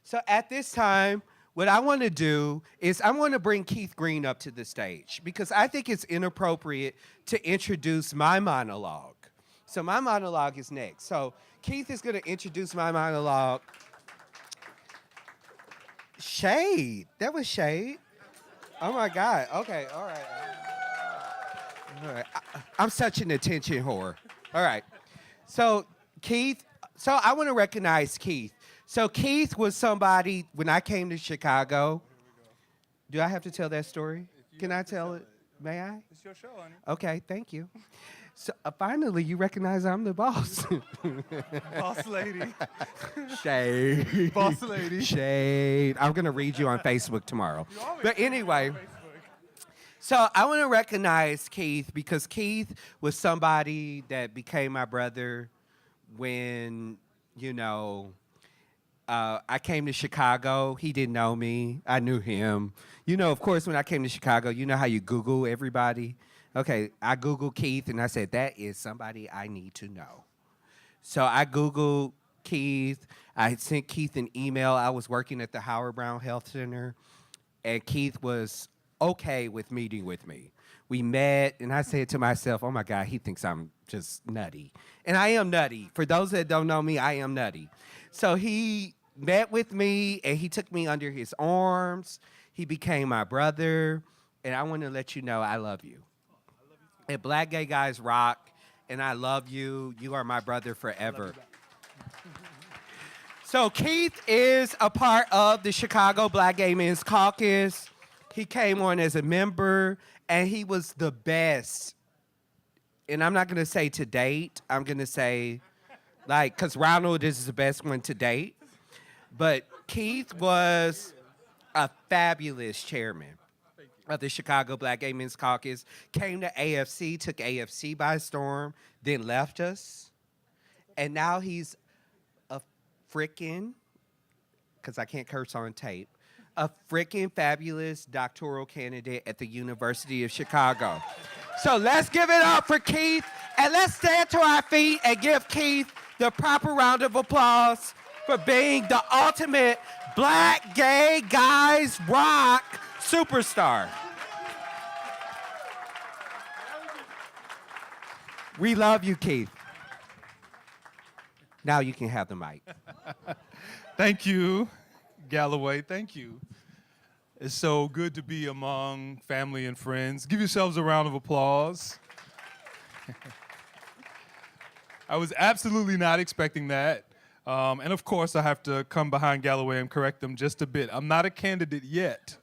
So at this time, what I want to do is I want to bring Keith Green up to the stage because I think it's inappropriate to introduce my monologue. So my monologue is next. So Keith is going to introduce my monologue. Shade. That was shade. Oh my God. Okay. All right. All right. I'm such an attention whore. All right. So Keith, so I want to recognize Keith. So Keith was somebody when I came to Chicago. Do I have to tell that story? Can I tell it? May I? It's your show, honey. Okay, thank you. So finally, you recognize I'm the boss. Boss lady. Shade. Boss lady. Shade. I'm gonna read you on Facebook tomorrow. You always But say it on anyway. Facebook. So I want to recognize Keith because Keith was somebody that became my brother when, you know, I came to Chicago. He didn't know me. I knew him. You know, of course, when I came to Chicago, you know how you Google everybody? Okay, I Googled Keith and I said, that is somebody I need to know. So I Googled Keith. I sent Keith an email. I was working at the Howard Brown Health Center, and Keith was okay with meeting with me. We met, and I said to myself, oh my God, he thinks I'm just nutty. And I am nutty. For those that don't know me, I am nutty. So he met with me, and he took me under his arms. He became my brother, and I want to let you know I love you. And Black Gay Guys rock, and I love you. You are my brother forever. So Keith is a part of the Chicago Black Gay Men's Caucus. He came on as a member, and he was the best. And I'm not going to say to date. I'm going to say, like, because Ronald is the best one to date. But Keith was a fabulous chairman of the Chicago Black Gay Men's Caucus, came to AFC, took AFC by storm, then left us. And now he's a frickin', because I can't curse on tape, a frickin' fabulous doctoral candidate at the University of Chicago. So let's give it up for Keith, and let's stand to our feet and give Keith the proper round of applause for being the ultimate Black Gay Guys rock superstar. We love you, Keith. Now you can have the mic. Thank you, Galloway. Thank you. It's so good to be among family and friends. Give yourselves a round of applause. I was absolutely not expecting that. And of course, I have to come behind Galloway and correct them just a bit. I'm not a candidate yet.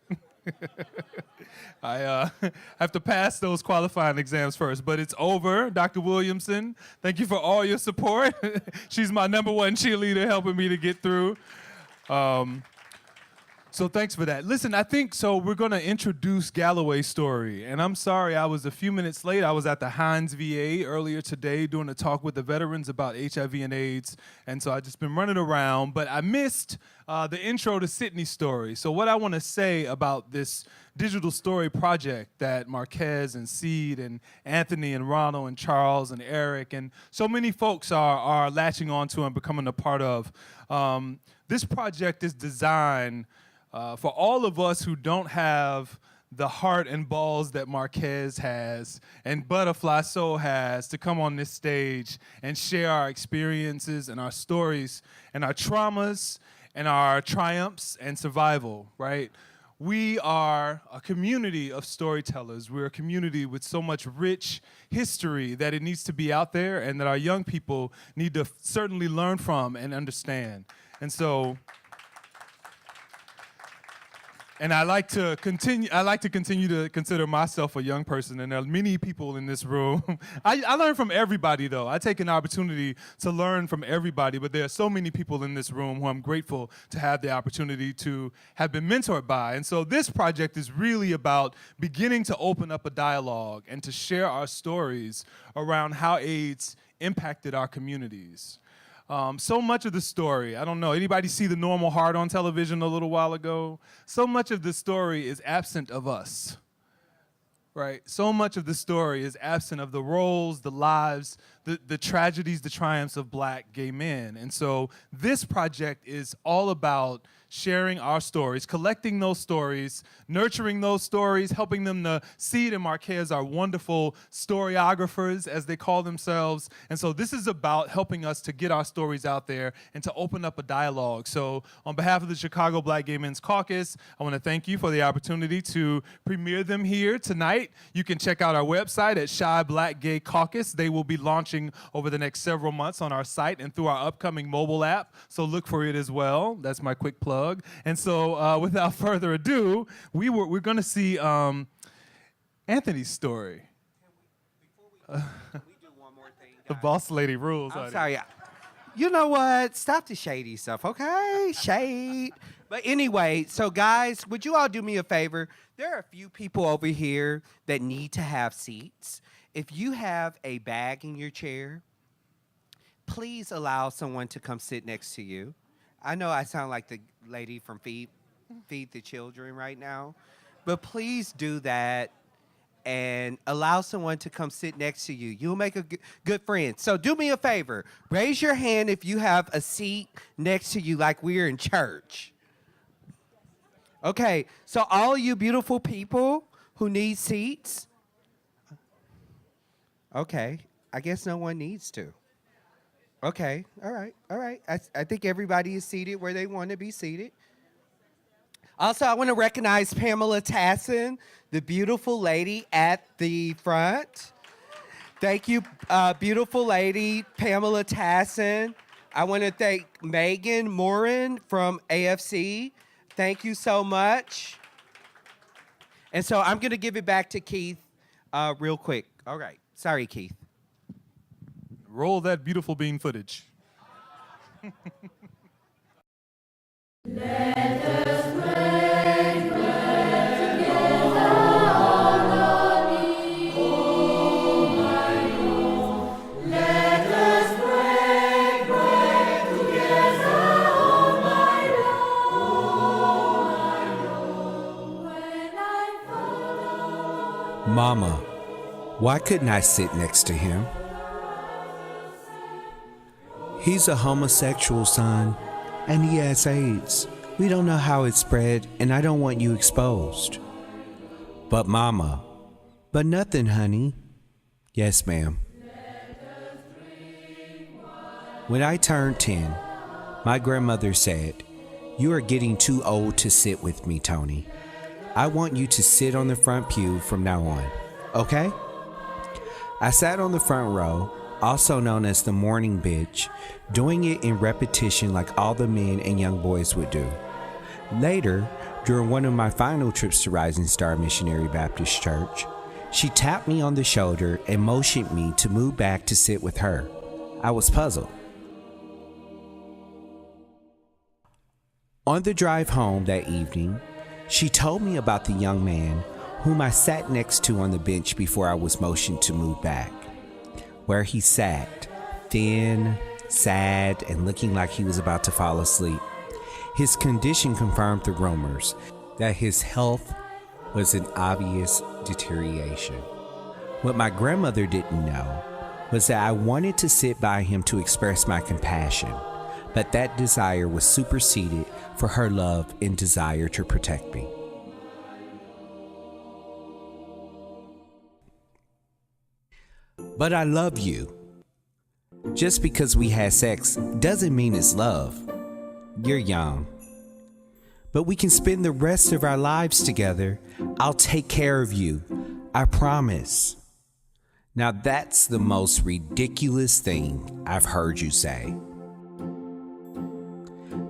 I have to pass those qualifying exams first, but it's over. Dr. Williamson, thank you for all your support. She's my #1 cheerleader helping me to get through. So thanks for that. Listen, I think so we're going to introduce Galloway's story. And I'm sorry I was a few minutes late. I was at the Hines VA earlier today doing a talk with the veterans about HIV and AIDS. And so I've just been running around. But I missed the intro to Sydney's story. So what I want to say about this digital story project that Marquez and Seed and Anthony and Ronald and Charles and Eric and so many folks are latching onto and becoming a part of. This project is designed for all of us who don't have the heart and balls that Marquez has and Butterfly Soul has to come on this stage and share our experiences and our stories and our traumas and our triumphs and survival, right? We are a community of storytellers. We're a community with so much rich history that it needs to be out there and that our young people need to certainly learn from and understand. And so, and I like to continue to consider myself a young person, and there are many people in this room. I learn from everybody, though. I take an opportunity to learn from everybody, but there are so many people in this room who I'm grateful to have the opportunity to have been mentored by. And so this project is really about beginning to open up a dialogue and to share our stories around how AIDS impacted our communities. So much of the story, I don't know, anybody see The Normal Heart on television a little while ago? So much of the story is absent of us, right? So much of the story is absent of the roles, the lives, the tragedies, the triumphs of Black gay men. And so this project is all about sharing our stories, collecting those stories, nurturing those stories, helping them to see it. And Marquez are wonderful storyographers, as they call themselves. And so this is about helping us to get our stories out there and to open up a dialogue. So on behalf of the Chicago Black Gay Men's Caucus, I want to thank you for the opportunity to premiere them here tonight. You can check out our website at Chi Black Gay Caucus. They will be launching over the next several months on our site and through our upcoming mobile app. So look for it as well. That's my quick plug. And so without further ado, we're going to see Anthony's story. Can we do one more thing, The guys? boss lady rules. I'm honey. sorry. You know what? Stop the shady stuff, okay? Shade. But anyway, so guys, would you all do me a favor? There are a few people over here that need to have seats. If you have a bag in your chair, please allow someone to come sit next to you. I know I sound like the lady from Feed the Children right now, but please do that and allow someone to come sit next to you. You'll make a good friend. So do me a favor. Raise your hand if you have a seat next to you like we're in church. Okay, so all you beautiful people who need seats, okay, I guess no one needs to. Okay, all right. I think everybody is seated where they want to be seated. Also, I want to recognize Pamela Tassin, the beautiful lady at the front. Thank you, beautiful lady, Pamela Tassin. I want to thank Megan Morin from AFC. Thank you so much. And so I'm going to give it back to Keith real quick. All right. Sorry, Keith. Roll that beautiful bean footage. Mama, why couldn't I sit next to him? He's a homosexual, son, and he has AIDS. We don't know how it spread, and I don't want you exposed. But Mama, but nothing, honey. Yes, ma'am. When I turned 10, my grandmother said, "You are getting too old to sit with me, Tony. I want you to sit on the front pew from now on, okay?" I sat on the front row, also known as the morning bitch, doing it in repetition like all the men and young boys would do. Later, during one of my final trips to Rising Star Missionary Baptist Church, she tapped me on the shoulder and motioned me to move back to sit with her. I was puzzled. On the drive home that evening, she told me about the young man whom I sat next to on the bench before I was motioned to move back. Where he sat, thin, sad, and looking like he was about to fall asleep. His condition confirmed the rumors that his health was in obvious deterioration. What my grandmother didn't know was that I wanted to sit by him to express my compassion, but that desire was superseded for her love and desire to protect me. But I love you. Just because we had sex doesn't mean it's love. You're young. But we can spend the rest of our lives together. I'll take care of you. I promise. Now that's the most ridiculous thing I've heard you say.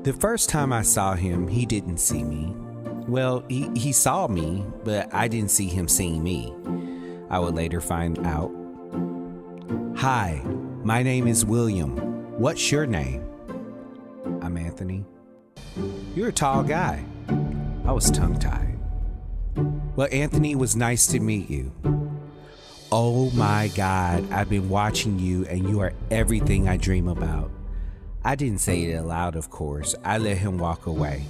The first time I saw him, he didn't see me. Well, he saw me, but I didn't see him seeing me. I would later find out. "Hi, my name is William. What's your name?" "I'm Anthony." "You're a tall guy." I was tongue-tied. "Well, Anthony, it was nice to meet you." "Oh my God, I've been watching you and you are everything I dream about." I didn't say it aloud, of course. I let him walk away.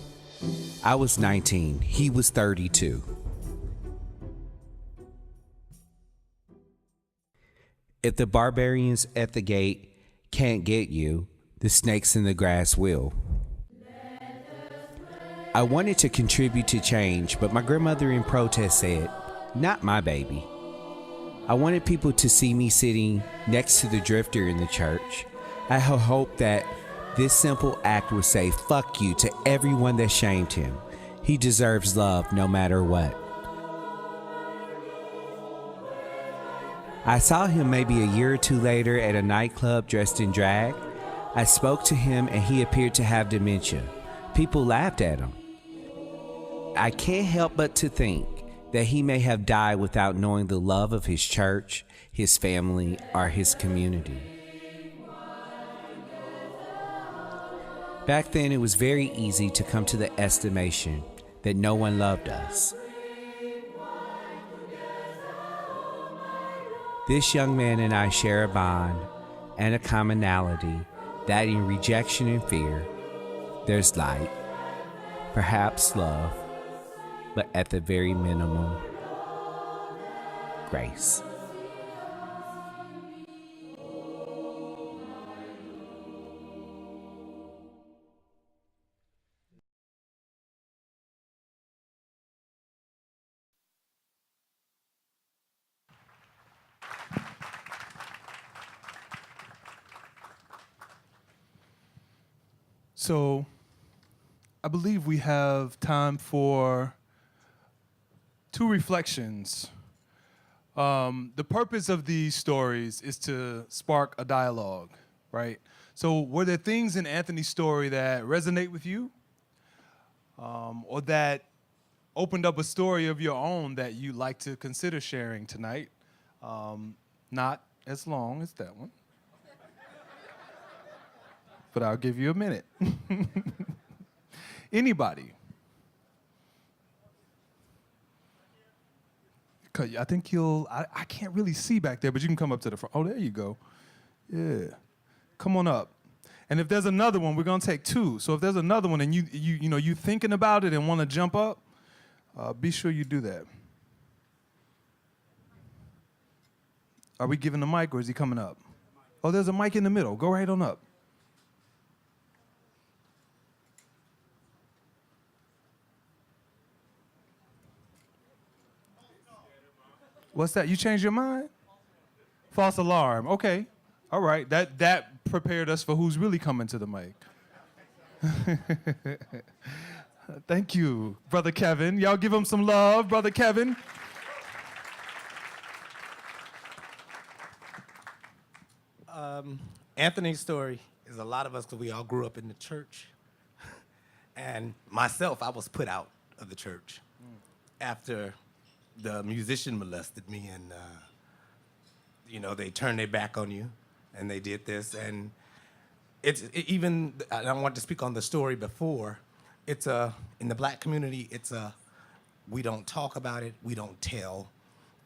I was 19. He was 32. If the barbarians at the gate can't get you, the snakes in the grass will. I wanted to contribute to change, but my grandmother in protest said, "Not my baby." I wanted people to see me sitting next to the drifter in the church. I hoped that this simple act would say fuck you to everyone that shamed him. He deserves love no matter what. I saw him maybe a year or two later at a nightclub dressed in drag. I spoke to him and he appeared to have dementia. People laughed at him. I can't help but to think that he may have died without knowing the love of his church, his family, or his community. Back then, it was very easy to come to the estimation that no one loved us. This young man and I share a bond and a commonality that in rejection and fear, there's light, perhaps love, but at the very minimum, grace. So I believe we have time for two reflections. The purpose of these stories is to spark a dialogue, right? So were there things in Anthony's story that resonate with you, or that opened up a story of your own that you'd like to consider sharing tonight? Not as long as that one, but I'll give you a minute. Anybody? I think I can't really see back there, but you can come up to the front. Oh, there you go. Yeah. Come on up. And if there's another one, we're gonna take two. So if there's another one and you thinking about it and want to jump up, be sure you do that. Are we giving the mic or is he coming up? Oh, there's a mic in the middle. Go right on up. What's that? You changed your mind? False alarm. Okay. All right. That prepared us for who's really coming to the mic. Thank you, Brother Kevin. Y'all give him some love, Brother Kevin. Anthony's story is a lot of us because we all grew up in the church. And myself, I was put out of the church after the musician molested me and, they turned their back on you and they did this. And I don't want to speak on the story before, in the black community, we don't talk about it, we don't tell,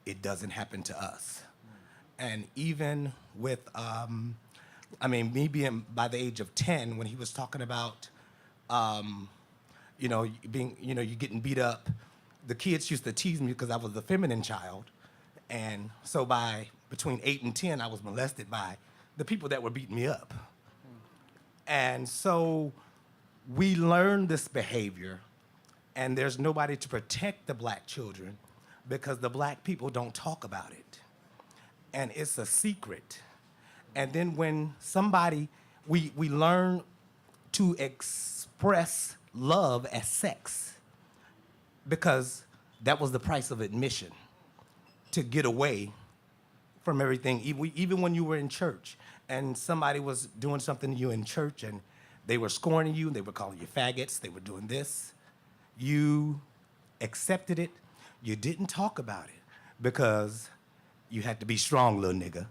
it doesn't happen to us. And even with, me being by the age of 10, when he was talking about, you getting beat up, the kids used to tease me because I was the feminine child. And so between 8 and 10, I was molested by the people that were beating me up. And so we learned this behavior, and there's nobody to protect the black children because the black people don't talk about it. And it's a secret. And then when we learn to express love as sex, because that was the price of admission to get away from everything. Even when you were in church and somebody was doing something to you in church and they were scorning you, they were calling you faggots, they were doing this, you accepted it, you didn't talk about it because you had to be strong, little nigga.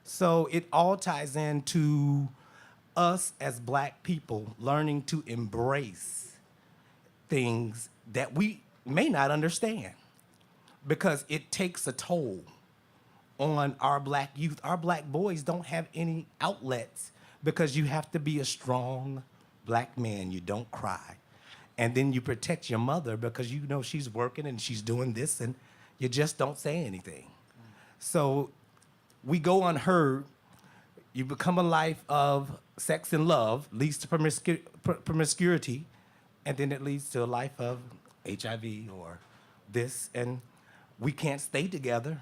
So it all ties into us as black people learning to embrace things that we may not understand because it takes a toll on our black youth. Our black boys don't have any outlets because you have to be a strong black man. You don't cry. And then you protect your mother because you know she's working and she's doing this and you just don't say anything. So we go unheard. You become a life of sex and love, leads to promiscuity, And then it leads to a life of HIV or this. And we can't stay together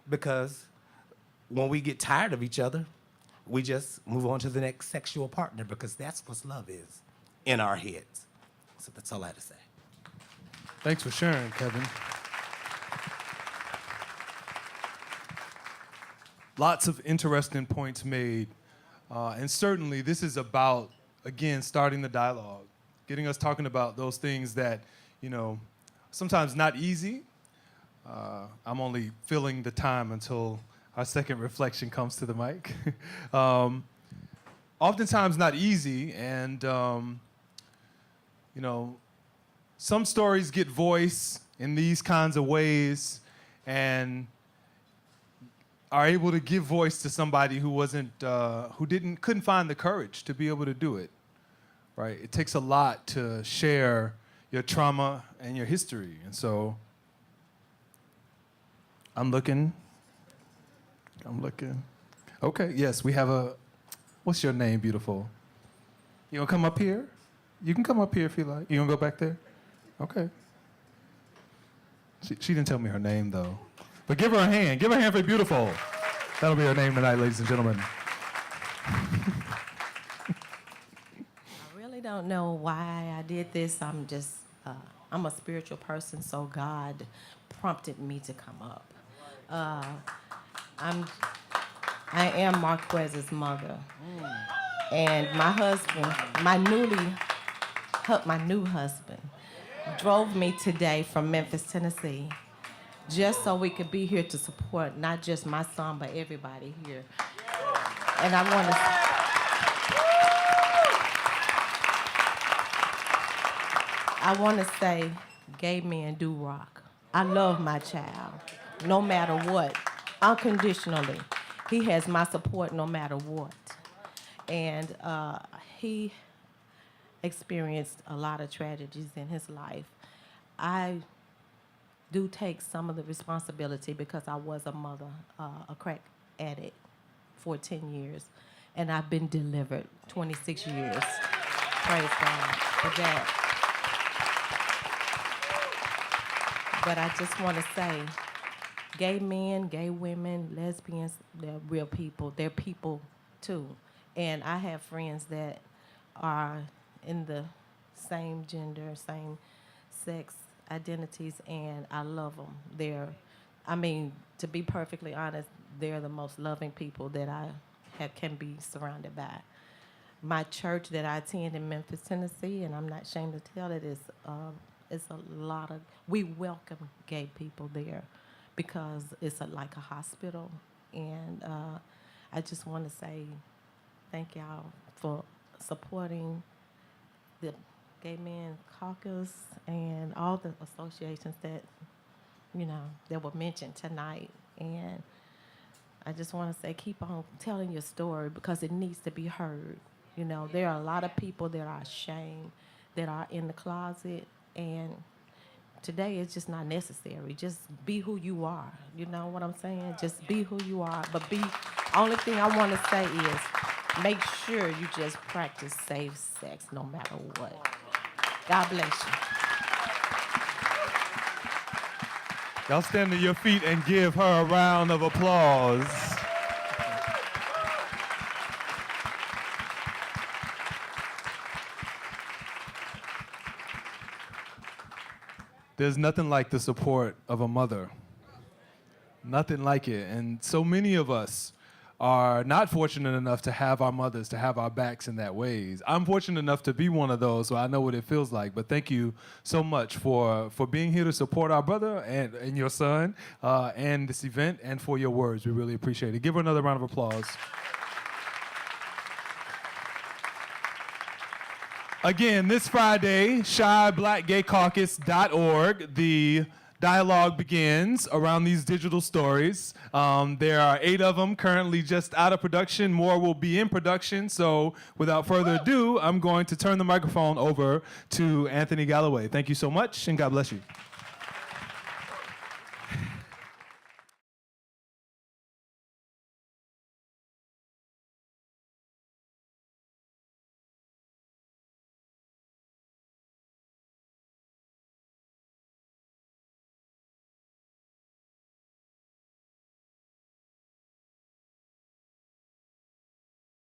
because when we get tired of each other, we just move on to the next sexual partner because that's what love is in our heads. So that's all I had to say. Thanks for sharing, Kevin. Lots of interesting points made. And certainly this is about, again, starting the dialogue, getting us talking about those things that, sometimes not easy. I'm only filling the time until our second reflection comes to the mic. Oftentimes not easy, and some stories get voice in these kinds of ways and are able to give voice to somebody who couldn't find the courage to be able to do it, right? It takes a lot to share your trauma and your history. And so I'm looking. Okay, yes, we have what's your name, beautiful? You gonna come up here? You can come up here if you like. You gonna go back there? Okay. She didn't tell me her name, though. But give her a hand. Give her a hand for beautiful. That'll be her name tonight, ladies and gentlemen. I really don't know why I did this. I'm a spiritual person, so God prompted me to come up. I am Marquez's mother, and my husband, my new husband, drove me today from Memphis, Tennessee, just so we could be here to support not just my son, but everybody here. And I want to say, gay men do rock. I love my child, no matter what, unconditionally. He has my support no matter what. And he experienced a lot of tragedies in his life. I do take some of the responsibility because I was a mother, a crack addict for 10 years, and I've been delivered 26 years. Praise God for that. But I just want to say, gay men, gay women, lesbians, they're real people. They're people too. And I have friends that are in the same gender, same sex identities, and I love them. To be perfectly honest, they're the most loving people that I can be surrounded by. My church that I attend in Memphis, Tennessee, and I'm not ashamed to tell it, it's a lot of, we welcome gay people there because it's like a hospital. And I just want to say thank y'all for supporting the Gay Men Caucus and all the associations that, that were mentioned tonight. And I just want to say, keep on telling your story because it needs to be heard. There are a lot of people that are ashamed, that are in the closet, and today it's just not necessary. Just be who you are. You know what I'm saying? Just be who you are. But only thing I want to say is make sure you just practice safe sex no matter what. God bless you. Y'all stand to your feet and give her a round of applause. There's nothing like the support of a mother. Nothing like it. And so many of us are not fortunate enough to have our mothers, to have our backs in that ways. I'm fortunate enough to be one of those, so I know what it feels like. But thank you so much for being here to support our brother and your son and this event, and for your words. We really appreciate it. Give her another round of applause. Again, this Friday, shyblackgaycaucus.org, the dialogue begins around these digital stories. There are 8 of them currently just out of production. More will be in production. So without further ado, I'm going to turn the microphone over to Anthony Galloway. Thank you so much, and God bless you.